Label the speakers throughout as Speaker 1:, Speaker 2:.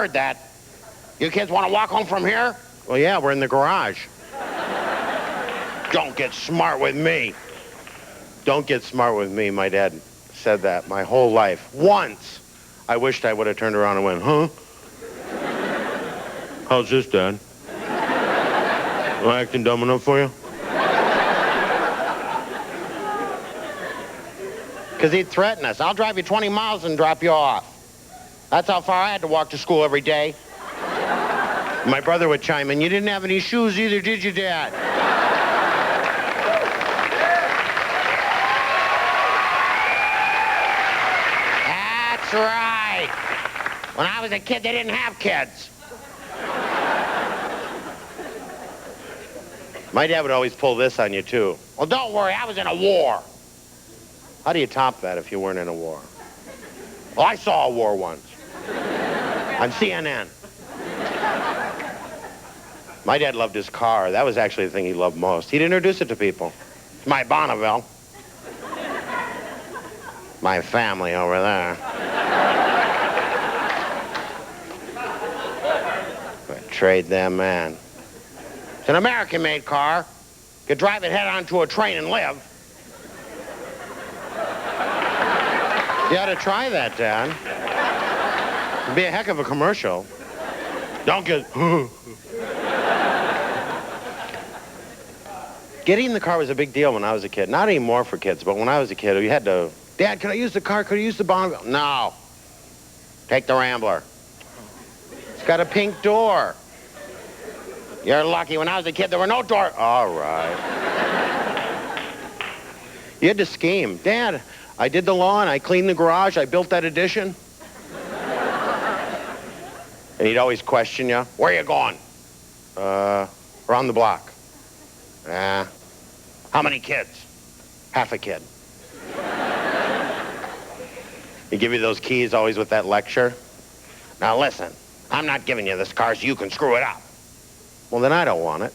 Speaker 1: heard that. You kids want to walk home from here?
Speaker 2: Well, yeah, we're in the garage.
Speaker 1: Don't get smart with me.
Speaker 2: Don't get smart with me. My dad said that my whole life. Once, I wished I would have turned around and went, huh? How's this, Dad? Am I acting dumb enough for you?
Speaker 1: Because he'd threaten us. I'll drive you 20 miles and drop you off. That's how far I had to walk to school every day.
Speaker 2: My brother would chime in, you didn't have any shoes either, did you, Dad?
Speaker 1: That's right. When I was a kid, they didn't have kids.
Speaker 2: My dad would always pull this on you, too.
Speaker 1: Well, don't worry, I was in a war.
Speaker 2: How do you top that if you weren't in a war?
Speaker 1: Well, I saw a war once.
Speaker 2: On CNN. My dad loved his car. That was actually the thing he loved most. He'd introduce it to people.
Speaker 1: It's my Bonneville.
Speaker 2: My family over there. I'd trade them, man.
Speaker 1: It's an American-made car. Could drive it head on to a train and live.
Speaker 2: You ought to try that, Dad. It'd be a heck of a commercial.
Speaker 1: Don't get...
Speaker 2: Getting in the car was a big deal when I was a kid. Not anymore for kids, but when I was a kid, you had to... Dad, could I use the car? Could I use the Bonneville?
Speaker 1: No. Take the Rambler.
Speaker 2: It's got a pink door.
Speaker 1: You're lucky. When I was a kid, there were no doors.
Speaker 2: All right. You had to scheme. Dad, I did the lawn, I cleaned the garage, I built that addition. And he'd always question you.
Speaker 1: Where you going?
Speaker 2: Around the block.
Speaker 1: How many kids?
Speaker 2: Half a kid. He'd give you those keys always with that lecture.
Speaker 1: Now listen, I'm not giving you this car so you can screw it up.
Speaker 2: Well, then I don't want it.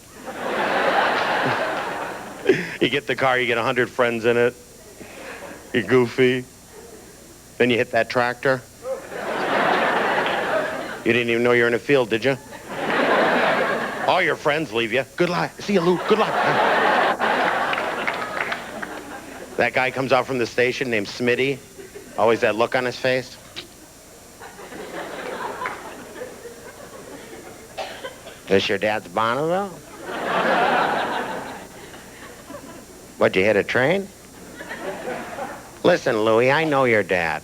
Speaker 2: You get the car, you get 100 friends in it. You're goofy. Then you hit that tractor. You didn't even know you were in a field, did you? All your friends leave you. Good luck. See you, Lou. Good luck. That guy comes out from the station named Smitty. Always that look on his face.
Speaker 1: This your dad's Bonneville?
Speaker 2: What, you hit a train?
Speaker 1: Listen, Louie, I know your dad.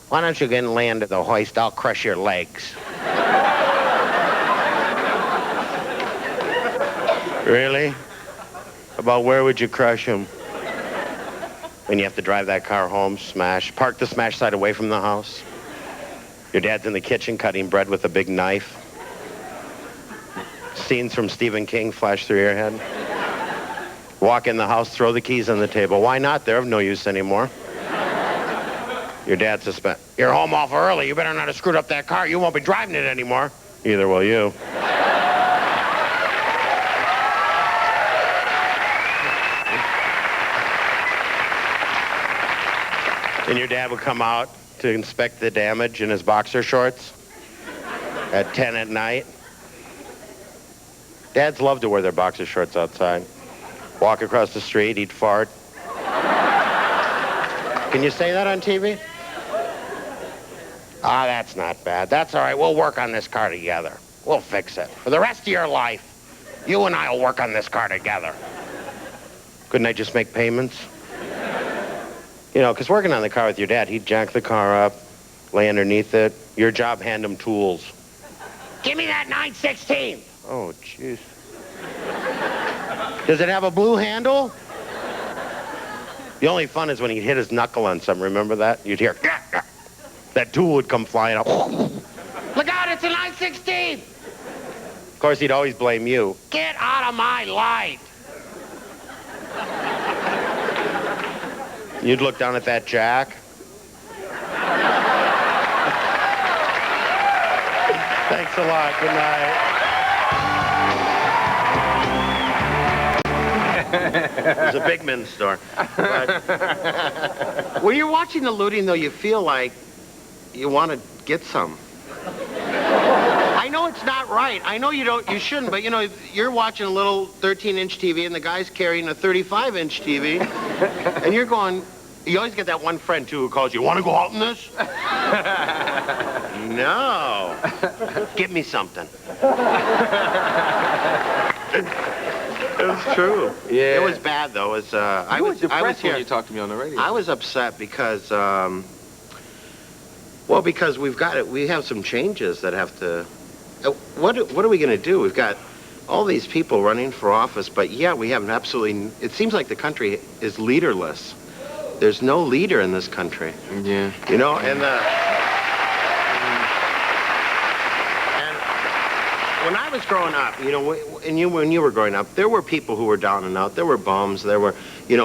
Speaker 1: Why don't you get and lay under the hoist? I'll crush your legs.
Speaker 2: Really? About where would you crush him? When you have to drive that car home, park the smash side away from the house. Your dad's in the kitchen cutting bread with a big knife. Scenes from Stephen King flash through your head. Walk in the house, throw the keys on the table. Why not? They're of no use anymore. Your dad suspect.
Speaker 1: You're home awful early. You better not have screwed up that car. You won't be driving it anymore.
Speaker 2: Either will you. And your dad would come out to inspect the damage in his boxer shorts at 10 at night. Dads love to wear their boxer shorts outside. Walk across the street, he'd fart. Can you say that on TV?
Speaker 1: Ah, that's not bad. That's all right. We'll work on this car together. We'll fix it. For the rest of your life, you and I will work on this car together.
Speaker 2: Couldn't I just make payments? You know, because working on the car with your dad, he'd jack the car up, lay underneath it. Your job, hand him tools.
Speaker 1: Give me that 916.
Speaker 2: Oh, jeez. Does it have a blue handle? The only fun is when he'd hit his knuckle on something. Remember that? You'd hear, gah, gah. That tool would come flying up.
Speaker 1: Look out, it's a 916.
Speaker 2: Of course, he'd always blame you.
Speaker 1: Get out of my light.
Speaker 2: You'd look down at that jack. Thanks a lot. Good night. It was a big men's store. But when you're watching the looting, though, you feel like you want to get some. it's not right. I know you shouldn't, but you're watching a little 13-inch TV and the guy's carrying a 35-inch TV, and you're going. You always get that one friend too who calls you. Want to go out in this? No. Give me something. It's true.
Speaker 3: Yeah.
Speaker 2: It was bad though. It was. I was
Speaker 3: depressed
Speaker 2: here.
Speaker 3: when you talked to me on the radio.
Speaker 2: I was upset because. Because we have some changes that have to. What are we going to do? We've got all these people running for office, but we have absolutely. It seems like the country is leaderless. There's no leader in this country.
Speaker 3: Yeah.
Speaker 2: And when I was growing up, when you were growing up, there were people who were down and out. There were bums. There were,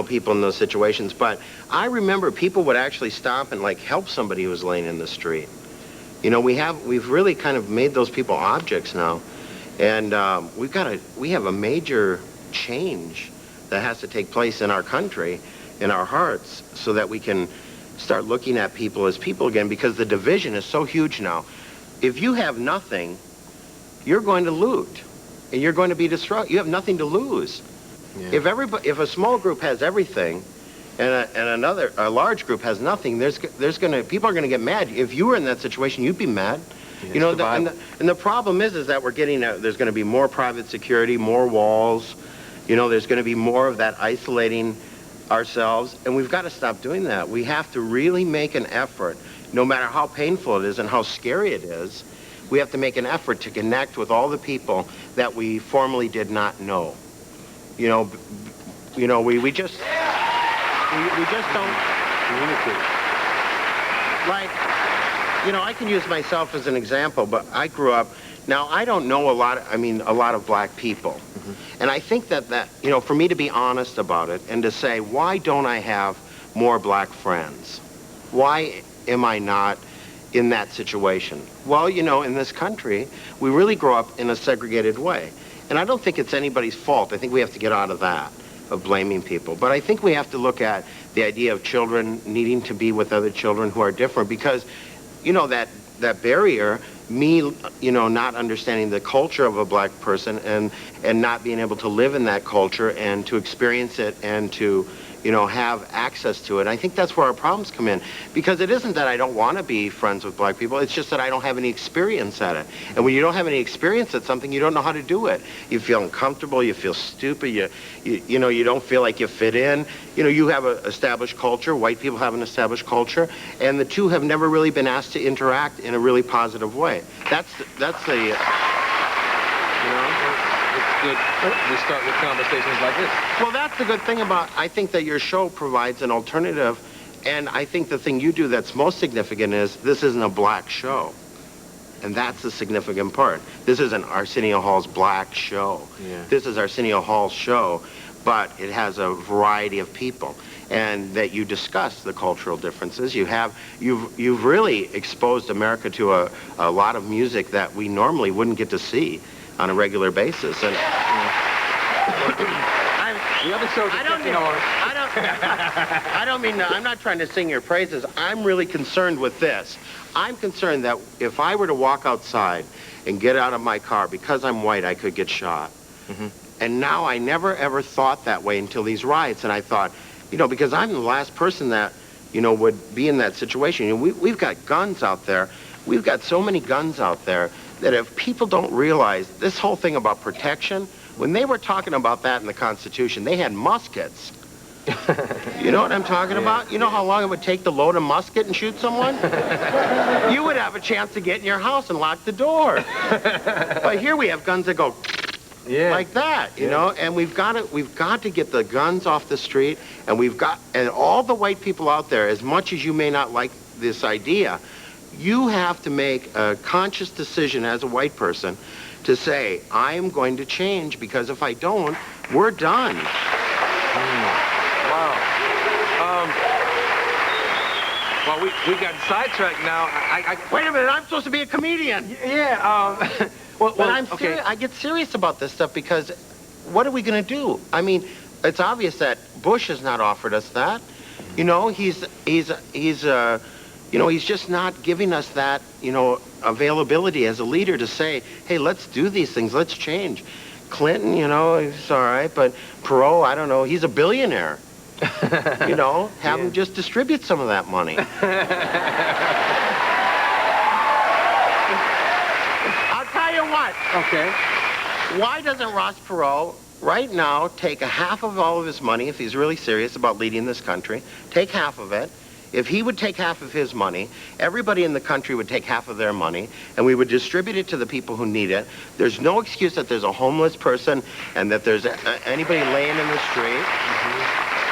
Speaker 2: people in those situations. But I remember people would actually stop and help somebody who was laying in the street. We've really kind of made those people objects now, and we have a major change that has to take place in our country, in our hearts, so that we can start looking at people as people again, because the division is so huge now. If you have nothing, you're going to loot, and you're going to be destroyed. You have nothing to lose. Yeah. If a small group has everything, and a large group has nothing, people are going to get mad. If you were in that situation, you'd be mad.
Speaker 3: Yeah,
Speaker 2: and the problem is that we're getting there's going to be more private security, more walls. There's going to be more of that isolating ourselves, and we've got to stop doing that. We have to really make an effort, no matter how painful it is and how scary it is. We have to make an effort to connect with all the people that we formerly did not know. We just don't communicate. I can use myself as an example, but I grew up. Now I don't know a lot of black people, and I think that for me to be honest about it and to say, why don't I have more black friends? Why am I not in that situation? Well, in this country, we really grow up in a segregated way. And I don't think it's anybody's fault. I think we have to get out of that, of blaming people. But I think we have to look at the idea of children needing to be with other children who are different, because, that barrier, me, not understanding the culture of a black person and not being able to live in that culture and to experience it and to have access to it. I think that's where our problems come in, because it isn't that I don't want to be friends with black people. It's just that I don't have any experience at it. And when you don't have any experience at something, you don't know how to do it. You feel uncomfortable. You feel stupid. You don't feel like you fit in. You have an established culture. White people have an established culture, and the two have never really been asked to interact in a really positive way. That's the.
Speaker 3: Good. We start with conversations like this.
Speaker 2: Well, that's the good thing I think that your show provides an alternative, and I think the thing you do that's most significant is this isn't a black show, and that's the significant part. This isn't Arsenio Hall's black show.
Speaker 3: Yeah.
Speaker 2: This is Arsenio Hall's show, but it has a variety of people, and that you discuss the cultural differences. You've really exposed America to a lot of music that we normally wouldn't get to see on a regular basis. And
Speaker 3: the other shows are catching on.
Speaker 2: I'm not trying to sing your praises. I'm really concerned with this. I'm concerned that if I were to walk outside and get out of my car, because I'm white, I could get shot. And now I never ever thought that way until these riots, and I thought, because I'm the last person that, would be in that situation. We've got guns out there. We've got so many guns out there that if people don't realize this whole thing about protection, when they were talking about that in the Constitution, they had muskets. You know what I'm talking about? You know how long it would take to load a musket and shoot someone? You would have a chance to get in your house and lock the door. But here we have guns that go like that, and we've got to get the guns off the street, and and all the white people out there, as much as you may not like this idea, you have to make a conscious decision as a white person to say, I am going to change, because if I don't, we're done.
Speaker 3: Wow. Well, we got sidetracked now.
Speaker 2: Wait a minute, I'm supposed to be a comedian.
Speaker 3: Yeah.
Speaker 2: I get serious about this stuff, because what are we going to do? I mean, it's obvious that Bush has not offered us that. He's You know, he's just not giving us that, you know, availability as a leader to say, hey, let's do these things, let's change. Clinton, you know, he's all right, but Perot, I don't know, he's a billionaire. You know, have him just distribute some of that money. I'll tell you what.
Speaker 3: Okay.
Speaker 2: Why doesn't Ross Perot right now take a half of all of his money, if he's really serious about leading this country, take half of it. If he would take half of his money, everybody in the country would take half of their money, and we would distribute it to the people who need it. There's no excuse that there's a homeless person and that there's anybody laying in the street.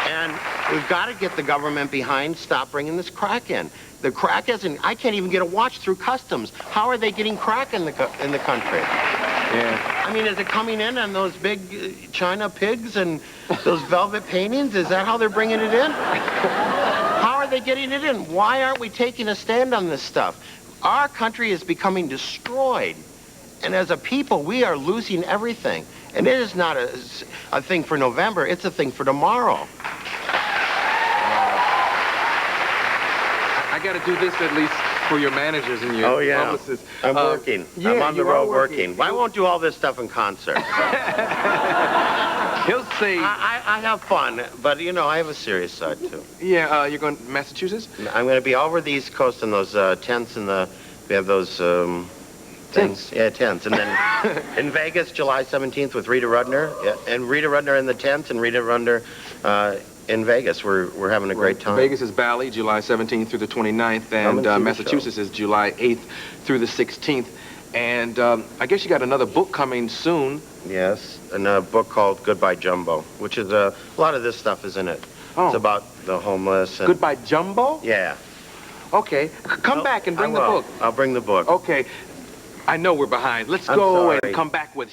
Speaker 2: And we've got to get the government behind, stop bringing this crack in. The crack isn't, I can't even get a watch through customs. How are they getting crack in the country?
Speaker 3: Yeah.
Speaker 2: I mean, is it coming in on those big China pigs and those velvet paintings? Is that how they're bringing it in? How are they getting it in? Why aren't we taking a stand on this stuff? Our country is becoming destroyed. And as a people, we are losing everything. And it is not a thing for November, it's a thing for tomorrow.
Speaker 3: I got to do this at least for your managers and your publicists.
Speaker 2: I'm working.
Speaker 3: Yeah,
Speaker 2: I'm on the
Speaker 3: you are
Speaker 2: road working. I won't do all this stuff in concert.
Speaker 3: He'll say...
Speaker 2: I have fun, but, you know, I have a serious side, too.
Speaker 3: Yeah, you're going to Massachusetts?
Speaker 2: I'm going to be all over the East Coast in those tents and we have those...
Speaker 3: Tents.
Speaker 2: Yeah, tents. And then in Vegas, July 17th with Rita Rudner. Yeah, and Rita Rudner in the tent and Rita Rudner in Vegas. We're having a great time.
Speaker 3: Vegas is Bali, July 17th through the 29th, and Massachusetts is July 8th through the 16th. And I guess you got another book coming soon.
Speaker 2: Yes, and a book called Goodbye Jumbo, which is a lot of this stuff is in it.
Speaker 3: Oh.
Speaker 2: It's about the homeless. And,
Speaker 3: Goodbye Jumbo?
Speaker 2: Yeah.
Speaker 3: Okay, come back and bring the book.
Speaker 2: I'll bring the book.
Speaker 3: Okay, I know we're behind. Let's
Speaker 2: I'm
Speaker 3: go
Speaker 2: sorry.
Speaker 3: and come back with